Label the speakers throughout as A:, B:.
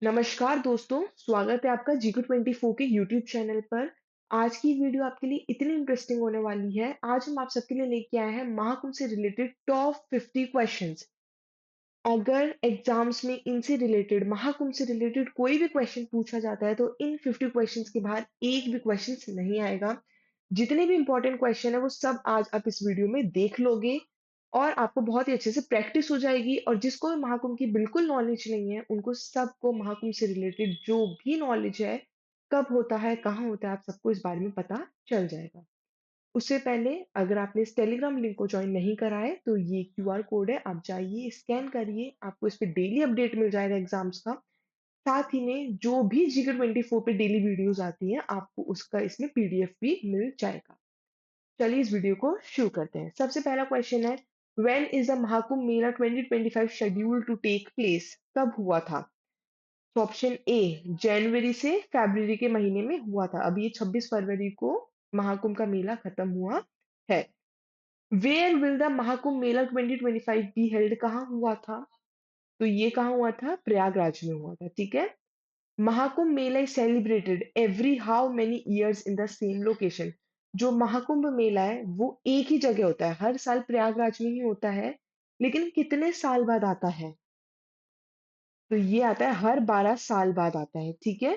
A: नमस्कार दोस्तों, स्वागत है आपका GQ24 के यूट्यूब चैनल पर। आज की वीडियो आपके लिए इतनी इंटरेस्टिंग होने वाली है। आज हम आप सबके लिए लेके आए हैं महाकुंभ से रिलेटेड टॉप 50 क्वेश्चंस। अगर एग्जाम्स में इनसे रिलेटेड महाकुंभ से रिलेटेड कोई भी क्वेश्चन पूछा जाता है तो इन 50 क्वेश्चंस के बाहर एक भी क्वेश्चन नहीं आएगा। जितने भी इंपॉर्टेंट क्वेश्चन है वो सब आज आप इस वीडियो में देख लोगे और आपको बहुत ही अच्छे से प्रैक्टिस हो जाएगी। और जिसको भी महाकुंभ की बिल्कुल नॉलेज नहीं है उनको सबको महाकुंभ से रिलेटेड जो भी नॉलेज है, कब होता है, कहाँ होता है, आप सबको इस बारे में पता चल जाएगा। उससे पहले अगर आपने इस टेलीग्राम लिंक को ज्वाइन नहीं करा है तो ये क्यूआर कोड है, आप जाइए स्कैन करिए, आपको इस पे डेली अपडेट मिल जाएगा एग्जाम्स का। साथ ही में जो भी GQ24 पे डेली वीडियोस आती हैं आपको उसका इसमें पीडीएफ भी मिल जाएगा। चलिए इस वीडियो को शुरू करते हैं। सबसे पहला क्वेश्चन है, when is the Mahakumbh Mela 2025 schedule to take place? कब हुआ था? तो ऑप्शन ए, जनवरी से फरवरी के महीने में हुआ था। अभी ये 26 फरवरी को महाकुंभ का मेला खत्म हुआ है। Where will the Mahakumbh Mela 2025 be held? कहाँ हुआ था? तो ये कहाँ हुआ था? प्रयागराज में हुआ था। ठीक है। Mahakumbh Mela is celebrated every how many years in the same location? जो महाकुंभ मेला है वो एक ही जगह होता है, हर साल प्रयागराज में ही होता है, लेकिन कितने साल बाद आता है? तो ये आता है हर 12 साल बाद आता है। ठीक है।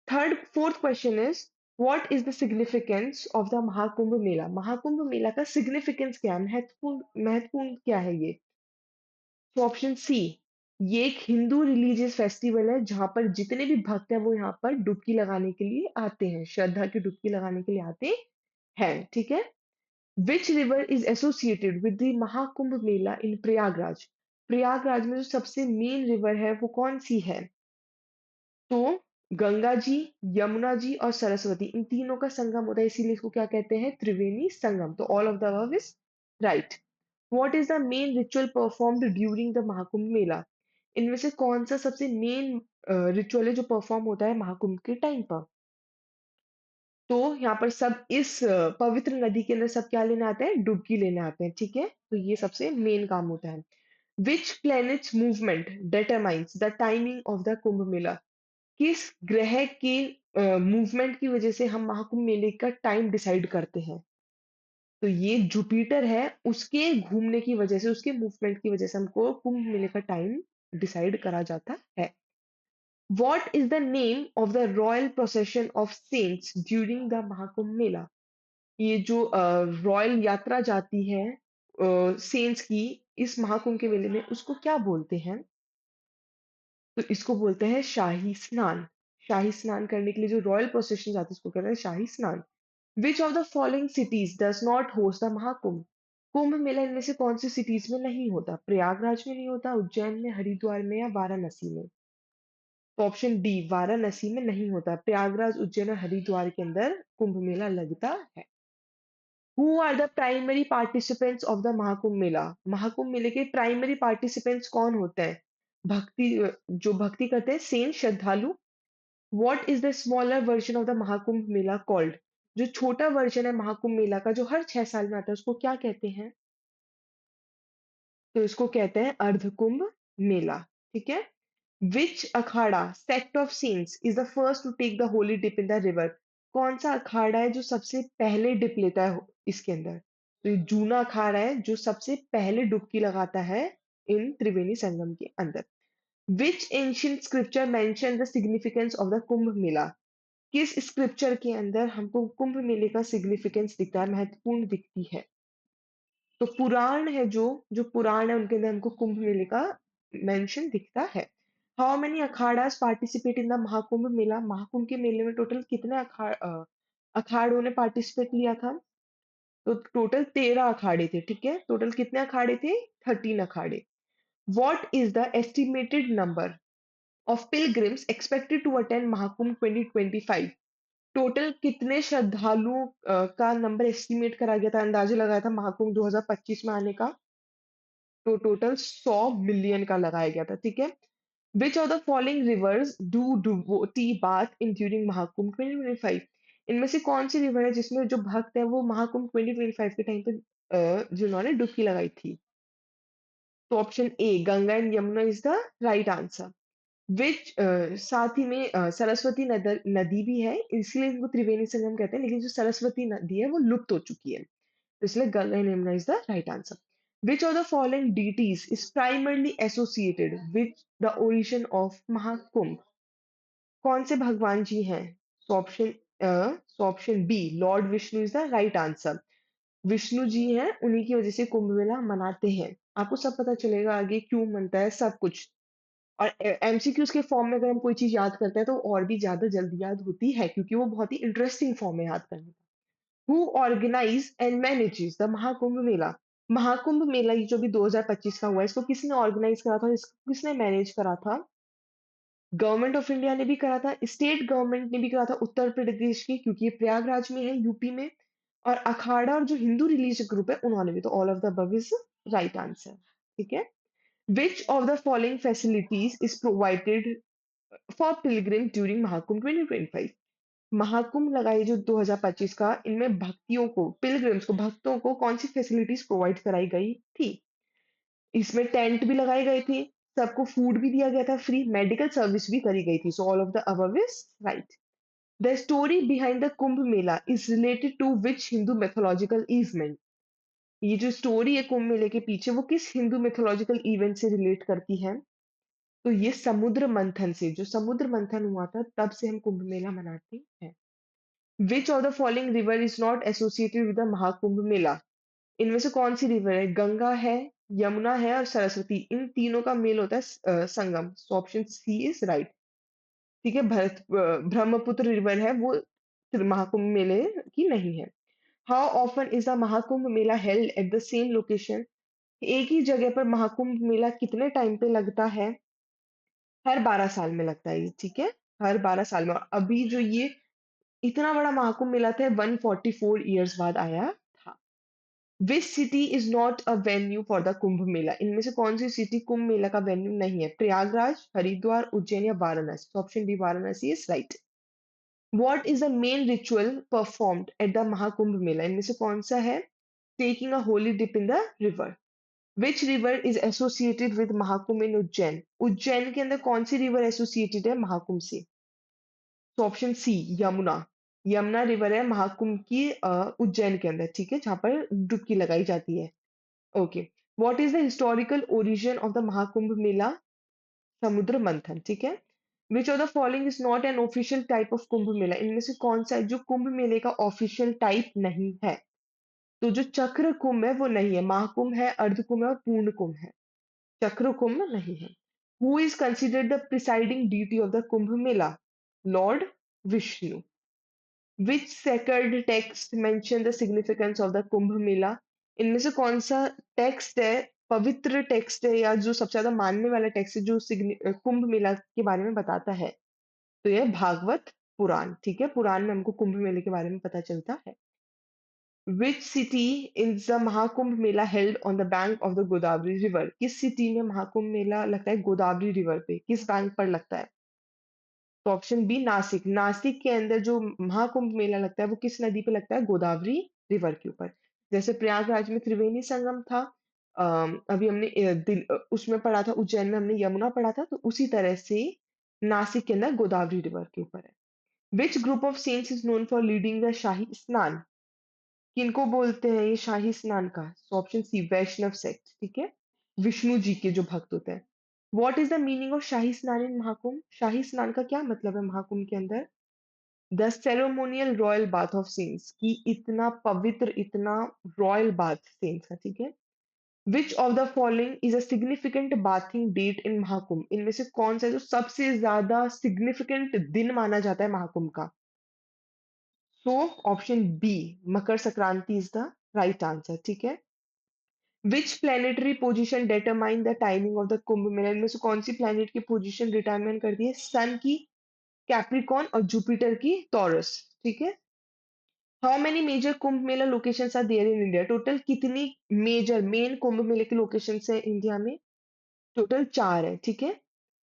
A: Third fourth question is, what is the significance of the Mahakumbh Mela? Mahakumbh Mela का सिग्निफिकेंस क्या है, महत्वपूर्ण महत्वपूर्ण क्या है ये? तो ऑप्शन सी, ये एक हिंदू रिलीजियस फेस्टिवल है जहां पर जितने भी भक्त हैं वो यहाँ पर डुबकी लगाने के लिए आते हैं, श्रद्धा की डुबकी लगाने के लिए आते हैं। ठीक है। Which river is associated with the Mahakumbh Mela in Prayagraj? Prayagraj में जो सबसे मेन रिवर है वो कौन सी है? तो गंगा जी, यमुना जी और सरस्वती, इन तीनों का संगम होता है, इसीलिए इसको क्या कहते हैं? त्रिवेणी संगम। तो all of the above is right. What is the main ritual performed during the Mahakumbh Mela? इनमें से कौन सा सबसे मेन रिचुअल है जो परफॉर्म होता है महाकुंभ के टाइम पर? तो यहाँ पर सब इस पवित्र नदी के अंदर सब क्या लेने आते हैं? डुबकी लेने आते हैं। ठीक है। तो ये सबसे मेन काम होता है। Which planets movement determines the timing of the Kumbh Mela? किस ग्रह के मूवमेंट की वजह से हम महाकुंभ मेले का टाइम डिसाइड करते हैं? तो ये जुपिटर है, उसके घूमने की वजह से, उसके मूवमेंट की वजह से हमको कुंभ मेले का टाइम डिसाइड करा जाता है। What is the name of the royal procession of saints during the Mahakumbh Mela? ये जो रॉयल यात्रा जाती है सेंट्स की इस महाकुंभ के मेले में, उसको क्या बोलते हैं? तो इसको बोलते हैं शाही स्नान। शाही स्नान करने के लिए जो रॉयल प्रोसेशन जाती है इसको कहते हैं Shahi Snan. Which of the following cities does not host the Mahakumbh? Kumbh Mela इनमें से कौन सी सिटीज में नहीं होता? प्रयागराज में नहीं होता, उज्जैन में, हरिद्वार में या वाराणसी में? तो ऑप्शन डी, वाराणसी में नहीं होता। प्रयागराज, उज्जैन और हरिद्वार के अंदर कुंभ मेला लगता है। Who are the primary participants of the Mahakumbh Mela? Mahakumbh मेले के प्राइमरी पार्टिसिपेंट्स कौन होते हैं? भक्ति जो भक्ति करते हैं, सेंट, श्रद्धालु। What is the smaller version of the Mahakumbh Mela called? जो छोटा वर्जन है महाकुंभ मेला का जो हर 6 साल में आता है उसको क्या कहते हैं? तो इसको कहते हैं अर्धकुंभ मेला। ठीक है। Which akhara sect of saints is the first to take the holy dip in the river? कौन सा अखाड़ा है जो सबसे पहले डिप लेता है इसके अंदर? तो ये जूना अखाड़ा है जो सबसे पहले डुबकी लगाता है इन त्रिवेणी संगम के अंदर। Which ancient scripture mention the significance of the Kumbh Mela? किस स्क्रिप्चर के अंदर हमको कुंभ मेले का सिग्निफिकेंस दिखता है, महत्वपूर्ण दिखती है? तो पुराण है, जो पुराण है उनके अंदर हमको कुंभ मेले का मेंशन दिखता है। How many akharas participate in the Mahakumbh Mela? Mahakumbh के मेले में टोटल कितने अखाड़ों ने पार्टिसिपेट लिया था? तो टोटल 13 अखाड़े थे। ठीक है। टोटल कितने अखाड़े थे? 13 अखाड़े। What is the estimated number of pilgrims expected to attend Mahakumbh 2025? Total कितने श्रद्धालुओं का नंबर एस्टिमेट करा गया था, अंदाजा लगाया था महाकुंभ 2025 में आने का? तो टोटल 100 मिलियन का लगाया गया था। ठीक है। Which of the following rivers do devotee bath in during Mahakumbh 2025? इनमें से कौन सी रिवर है जिसमें जो भक्त है वो महाकुंभ 2025 के टाइम पे जिन्होंने डुबकी लगाई थी? तो option A, Ganga and Yamuna is the right answer. Which साथ ही में सरस्वती नदी भी है, इसलिए इनको त्रिवेणी संगम कहते हैं, लेकिन जो सरस्वती नदी है वो लुप्त हो चुकी है, तो इसलिए Ganga and Yamuna is the right answer. Which of the following deities is primarily associated with the origin of Mahakumbh? कौन से भगवान जी हैं? So option B lord Vishnu is the right answer. Vishnu ji हैं, उन्हीं की वजह से कुंभ मेला मनाते हैं। आपको सब पता चलेगा आगे क्यों मनता है सब कुछ। और एमसीक्यूज के फॉर्म में अगर हम कोई चीज याद करते हैं तो और भी ज्यादा जल्दी याद होती है, क्योंकि वो बहुत ही इंटरेस्टिंग फॉर्म में याद करने का। Who organise and manages the Mahakumbh Mela? Mahakumbh Mela ये जो भी 2025 का हुआ है, इसको किसने ऑर्गेनाइज करा था, इसको किसने मैनेज करा था? गवर्नमेंट ऑफ इंडिया ने भी करा था, स्टेट गवर्नमेंट ने भी करा था उत्तर प्रदेश की, क्योंकि ये प्रयागराज में है, यूपी में। और अखाड़ा और जो हिंदू रिलीजियस ग्रुप है उन्होंने भी। तो all of the above is right answer. ठीक है। Which of the following facilities is provided for Pilgrim during Mahakumbh 2025? Mahakumbh लगाई जो 2025 का, इनमें भक्तियों को, पिलग्रिम्स को, भक्तों को कौन सी फैसिलिटीज प्रोवाइड कराई गई थी? इसमें टेंट भी लगाए गए थे, सबको फूड भी दिया गया था फ्री, मेडिकल सर्विस भी करी गई थी। So all of the above is right. The story behind the Kumbh Mela is related to which Hindu mythological event? ये जो स्टोरी है कुंभ मेले के पीछे, वो किस हिंदू mythological इवेंट से रिलेट करती है? तो ये समुद्र मंथन से, जो समुद्र मंथन हुआ था तब से हम कुंभ मेला मनाते हैं। Which of the following river is not associated with the Mahakumbh Mela? इनमें से कौन सी रिवर है? गंगा है, यमुना है और सरस्वती, इन तीनों का मेल होता है संगम। So option C is right. ठीक है। ब्रह्मपुत्र रिवर है वो, महाकुंभ मेले की नहीं है। How often is the Mahakumbh Mela held at the same location? एक ही जगह पर महाकुंभ मेला कितने टाइम पे लगता है? हर 12 साल में लगता है ये। ठीक है। हर 12 साल में। और अभी जो ये इतना बड़ा महाकुंभ मेला था, 144 ईयर्स बाद आया था। Which city is not a venue for the Kumbh Mela? इनमें से कौन सी सिटी कुंभ मेला का वेन्यू नहीं है? प्रयागराज, हरिद्वार, उज्जैन या Varanasi? Option D Varanasi is right. What is the main ritual performed at the Mahakumbh Mela? इनमें से कौन सा है? Taking a holy dip in the river. Which river is associated with Mahakumbh in Ujjain? Ujjain के अंदर कौन सी रिवर एसोसिएटेड है महाकुंभ से? तो option C Yamuna. Yamuna river है महाकुंभ की उज्जैन के अंदर। ठीक है, जहां पर डुबकी लगाई जाती है। Okay. What is the historical origin of the Mahakumbh Mela? Samudra Manthan. ठीक है। Which of the following is not an official type of Kumbh Mela? इनमें से कौन सा है जो कुंभ मेले का ऑफिशियल टाइप नहीं है? तो जो चक्र कुंभ है वो नहीं है, महाकुंभ है, अर्ध कुंभ है और पूर्ण कुंभ है। चक्र कुंभ नहीं है। Who is considered the presiding deity of the Kumbh Mela? Lord Vishnu. Which sacred text mention the significance of the Kumbh Mela? इनमें से कौन सा टेक्स्ट है, पवित्र टेक्स्ट है, या जो सबसे ज्यादा मानने वाला टेक्स्ट है, जो कुंभ मेला के बारे में बताता है? तो यह भागवत पुराण। ठीक है, पुराण में हमको कुंभ मेले के बारे में पता चलता है। विच city is the Mahakumbh Mela held on the bank of the Godavari river? किस सिटी में महाकुंभ मेला लगता है? गोदावरी रिवर पे। किस बैंक पर लगता है? तो ऑप्शन बी नासिक। नासिक के अंदर जो महाकुंभ मेला लगता है वो किस नदी पे लगता है? गोदावरी रिवर के ऊपर। जैसे प्रयागराज में त्रिवेणी संगम था, अभी हमने उसमें पढ़ा था, उज्जैन में हमने यमुना पढ़ा था, तो उसी तरह से नासिक के अंदर गोदावरी रिवर के ऊपर है। Which group of saints is known for leading the Shahi Snan? किनको बोलते हैं ये शाही स्नान का? Option C Vaishnav sect. ठीक है, विष्णु जी के जो भक्त होते हैं। What is the meaning of Shahi Snan in Mahakumbh? शाही स्नान का क्या मतलब है महाकुंभ के अंदर? The ceremonial royal bath of cents, की इतना पवित्र, इतना रॉयल बाथ सेंट्स का। ठीक है। Which of the following is a significant bathing date in Mahakumbh? इनमें से कौन सा है जो सबसे ज्यादा सिग्निफिकेंट दिन माना जाता है महाकुंभ का? So option B Makar Sankranti is the right answer. ठीक है। Which planetary position determine the timing of the Kumbh Mela? इनमें से कौन सी प्लेनेट की पोजीशन डिटरमाइन करती है? सन की, कैप्रिकॉन और जुपिटर की, टॉरस। ठीक है। How many major Kumbh Mela locations are there in India? Total कितनी मेजर मेन कुंभ मेले की लोकेशंस है इंडिया में? टोटल 4 है। ठीक है।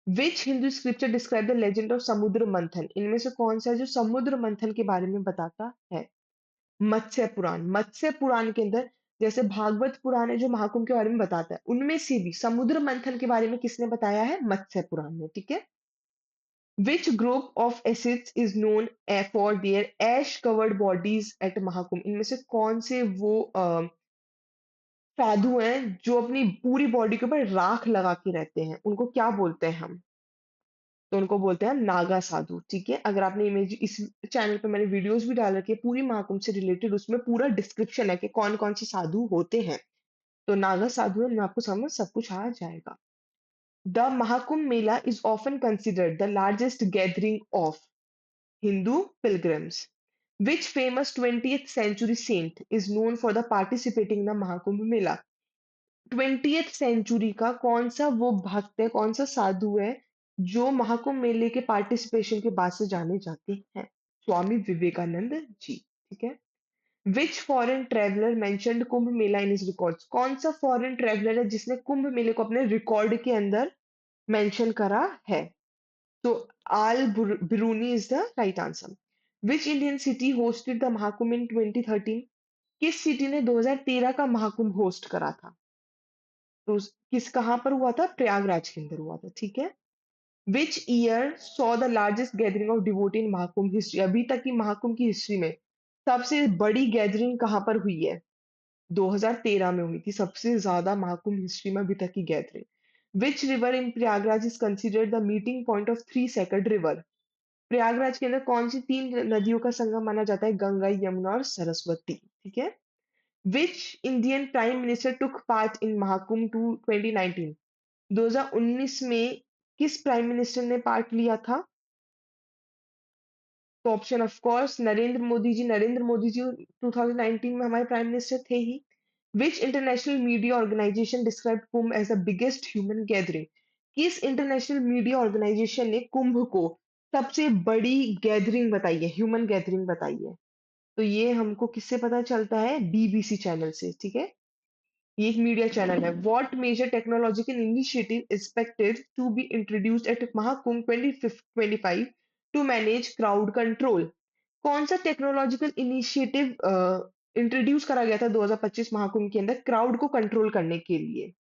A: Which Hindu scripture describe the legend of Samudra Manthan? इनमें से कौन सा है जो समुद्र मंथन के बारे में बताता है? मत्स्य पुराण। मत्स्य पुराण के अंदर, जैसे भागवत पुराण है जो महाकुंभ के बारे में बताता है, उनमें से भी समुद्र मंथन के बारे में किसने बताया है? मत्स्य पुराण में। ठीक है। Which group of acids is known for their ash covered bodies at Mahakumbh? इनमें से कौन से वो साधु हैं जो अपनी पूरी बॉडी के ऊपर राख लगा के रहते हैं? उनको क्या बोलते हैं हम? तो उनको बोलते हैं नागा साधु। ठीक है, अगर आपने इमेज इस चैनल पे मैंने वीडियोस भी डाल रखी है पूरी महाकुंभ से रिलेटेड, उसमें पूरा डिस्क्रिप्शन है कि कौन कौन से साधु होते हैं। तो नागा साधु है, आपको समझ सब कुछ आ जाएगा। The Mahakumbh Mela is often considered the largest gathering of Hindu pilgrims. Which famous 20th century saint is known for the participating in the Mahakumbh Mela? 20th century का कौन सा वो भक्त है, कौन सा साधु है जो महाकुंभ मेले के पार्टिसिपेशन के बाद से जाने जाते हैं? स्वामी विवेकानंद जी। ठीक है। Which foreign traveller mentioned Kumbh Mela in his records? कौन सा फॉरेन ट्रेवलर है जिसने कुंभ मेले को अपने रिकॉर्ड के अंदर मेंशन करा है? तो Al Biruni is the right answer. Which Indian city hosted the Mahakumbh in 2013? किस सिटी ने 2013 का महाकुंभ होस्ट करा था? तो किस कहाँ पर हुआ था? प्रयागराज के अंदर हुआ था। ठीक है। Which year saw the largest gathering of devotee in Mahakumbh history? अभी तक की महाकुंभ की हिस्ट्री में सबसे बड़ी गैदरिंग कहाँ पर हुई है? 2013 में हुई थी सबसे ज्यादा महाकुंभ हिस्ट्री में अभी तक की gathering. Which river in Prayagraj is considered the meeting point of three sacred river? Prayagraj के अंदर कौन सी तीन नदियों का संगम माना जाता है? गंगा, यमुना और सरस्वती। ठीक है। Which Indian prime minister took part in Mahakumbh to 2019? 2019 में किस प्राइम मिनिस्टर ने पार्ट लिया था? तो option of course Narendra Modi ji. Narendra Modi ji 2019 में हमारे प्राइम मिनिस्टर थे ही। Which international media organisation describe Kumbh as the biggest human gathering? किस इंटरनेशनल मीडिया ऑर्गेनाइजेशन ने कुंभ को सबसे बड़ी गैदरिंग बताई है, ह्यूमन गैदरिंग बताई है? तो ये हमको किससे पता चलता है? बीबीसी चैनल से। ठीक है, ये एक मीडिया चैनल है। What major technological initiative expected to be introduced at Mahakumbh 2025 to manage crowd control? कौन सा टेक्नोलॉजिकल इनिशिएटिव इंट्रोड्यूस करा गया था 2025 महाकुंभ के अंदर क्राउड को कंट्रोल करने के लिए?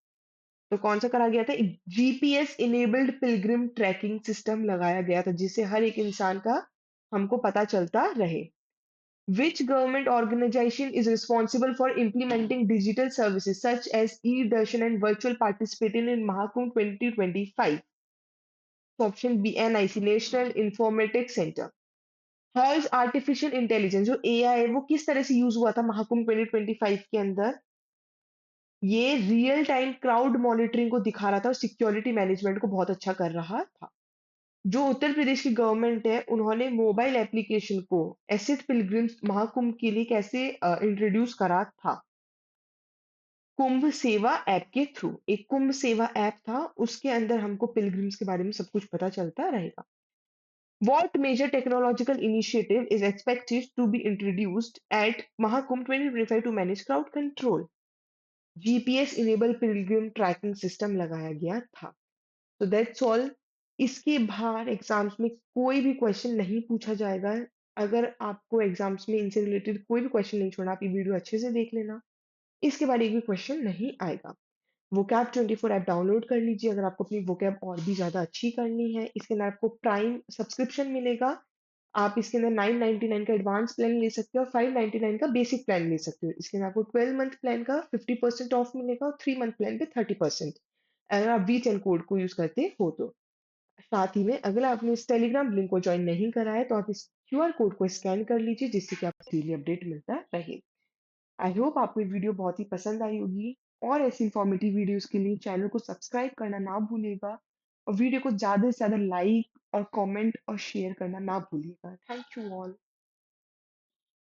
A: तो कौन सा करा गया था? GPS enabled Pilgrim tracking system लगाया गया था जिससे हर एक इंसान का हमको पता चलता रहे। Which government organization is responsible for implementing digital services such as e-darshan and virtual participating in Mahakumbh 2025? So option B, NIC, National Informatics Center. How is artificial intelligence जो AI है वो किस तरह से यूज हुआ था महाकुंभ 2025 के अंदर? ये रियल टाइम क्राउड मॉनिटरिंग को दिखा रहा था और सिक्योरिटी मैनेजमेंट को बहुत अच्छा कर रहा था। जो उत्तर प्रदेश की गवर्नमेंट है उन्होंने मोबाइल एप्लीकेशन को एसिड पिलग्रिम्स महाकुंभ के लिए कैसे इंट्रोड्यूस करा था? कुंभ सेवा ऐप के थ्रू। एक कुंभ सेवा ऐप था, उसके अंदर हमको पिलग्रिम्स के बारे में सब कुछ पता चलता रहेगा। What major technological initiative is expected to be introduced at Mahakumbh 2025 to manage crowd control? GPS enable Pilgrim tracking system लगाया गया था। तो दैट्स ऑल। इसके बाहर एग्जाम्स में कोई भी क्वेश्चन नहीं पूछा जाएगा। अगर आपको एग्जाम्स में इनसे रिलेटेड कोई भी क्वेश्चन नहीं छोड़ा, आप ये वीडियो अच्छे से देख लेना। इसके बाद एक भी क्वेश्चन नहीं आएगा। vocab 24 ऐप डाउनलोड कर लीजिए अगर आपको अपनी vocab और भी ज़्यादा अच्छी करनी है। इसके अंदर आपको प्राइम सब्सक्रिप्शन मिलेगा। आप इसके अंदर 999 का एडवांस प्लान ले सकते हो और 599 का बेसिक प्लान ले सकते हो। इसके अंदर आपको 12 मंथ प्लान का 50% ऑफ मिलेगा और 3 मंथ प्लान पे 30%, अगर आप वी10 कोड को यूज करते हो तो। साथ ही में अगर आपने इस टेलीग्राम लिंक को ज्वाइन नहीं करा है तो आप इस क्यूआर कोड को स्कैन कर लीजिए जिससे कि आपको डेली अपडेट मिलता रहे। आई होप आपको ये वीडियो बहुत ही पसंद आई होगी और ऐसी इंफॉर्मेटिव वीडियोस के लिए चैनल को सब्सक्राइब करना ना भूलिएगा और वीडियो को ज़्यादा से ज़्यादा लाइक और कमेंट और शेयर करना ना भूलिएगा। Thank you all.